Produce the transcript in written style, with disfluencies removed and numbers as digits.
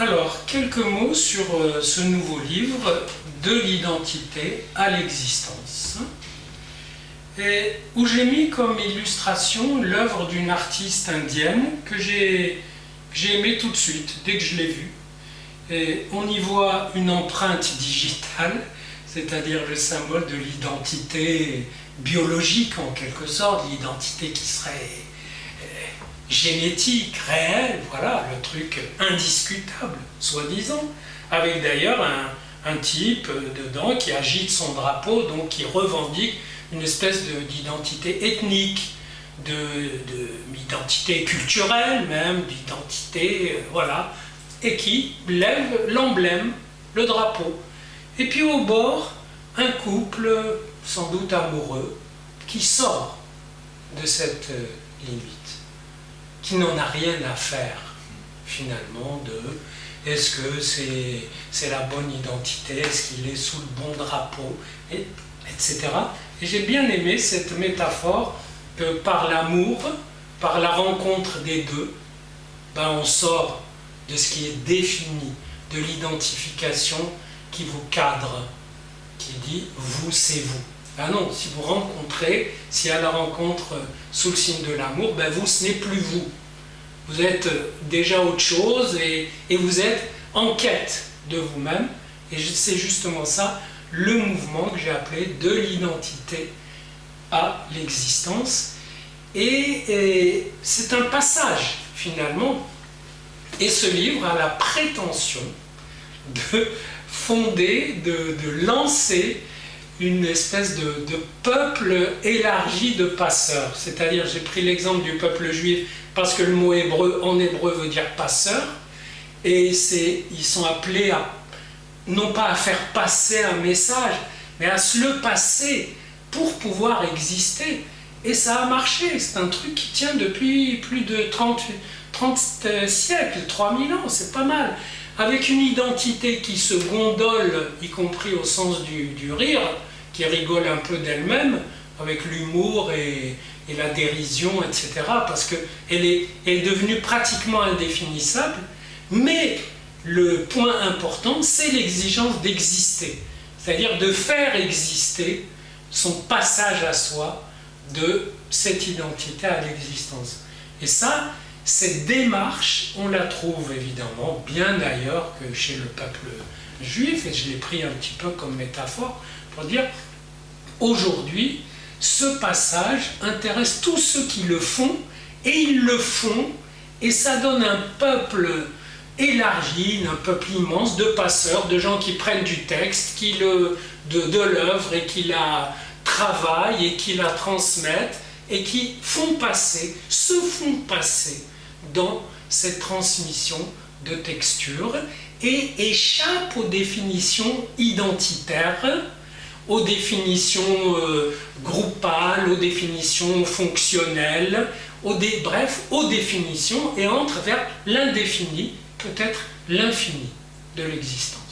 Alors, quelques mots sur ce nouveau livre, De l'identité à l'existence, et où j'ai mis comme illustration l'œuvre d'une artiste indienne que j'ai aimée tout de suite, dès que je l'ai vue. Et on y voit une empreinte digitale, c'est-à-dire le symbole de l'identité biologique en quelque sorte, l'identité qui serait génétique, réelle, voilà, le truc indiscutable, soi-disant, avec d'ailleurs un type dedans qui agite son drapeau, donc qui revendique une espèce d'identité ethnique, d'identité culturelle même, d'identité, voilà, et qui lève l'emblème, le drapeau. Et puis au bord, un couple, sans doute amoureux, qui sort de cette limite, qui n'en a rien à faire, finalement, de est-ce que c'est la bonne identité, est-ce qu'il est sous le bon drapeau, etc. Et j'ai bien aimé cette métaphore que par l'amour, par la rencontre des deux, ben on sort de ce qui est défini, de l'identification qui vous cadre, qui dit « vous, c'est vous ». Ben non, si vous rencontrez, si à la rencontre sous le signe de l'amour, ben vous, ce n'est plus vous. Vous êtes déjà autre chose et vous êtes en quête de vous-même. Et c'est justement ça, le mouvement que j'ai appelé de l'identité à l'existence. Et c'est un passage, finalement. Et ce livre a la prétention de fonder, de lancer une espèce de peuple élargi de passeurs. C'est-à-dire, j'ai pris l'exemple du peuple juif parce que le mot hébreu, en hébreu, veut dire passeur. Et ils sont appelés à, non pas à faire passer un message, mais à se le passer pour pouvoir exister. Et ça a marché. C'est un truc qui tient depuis plus de 30 siècles, 3000 ans, c'est pas mal. Avec une identité qui se gondole, y compris au sens du rire, qui rigole un peu d'elle-même, avec l'humour et la dérision, etc., parce qu'elle est devenue pratiquement indéfinissable, mais le point important, c'est l'exigence d'exister, c'est-à-dire de faire exister son passage à soi de cette identité à l'existence. Et ça, cette démarche, on la trouve évidemment bien ailleurs que chez le peuple juif, et je l'ai pris un petit peu comme métaphore pour dire, aujourd'hui, ce passage intéresse tous ceux qui le font, et ils le font, et ça donne un peuple élargi, un peuple immense de passeurs, de gens qui prennent du texte, de l'œuvre, et qui la travaillent, et qui la transmettent, et qui se font passer dans cette transmission de texture, et échappent aux définitions identitaires, aux définitions groupales, aux définitions fonctionnelles, bref, aux définitions, et entrent vers l'indéfini, peut-être l'infini de l'existence.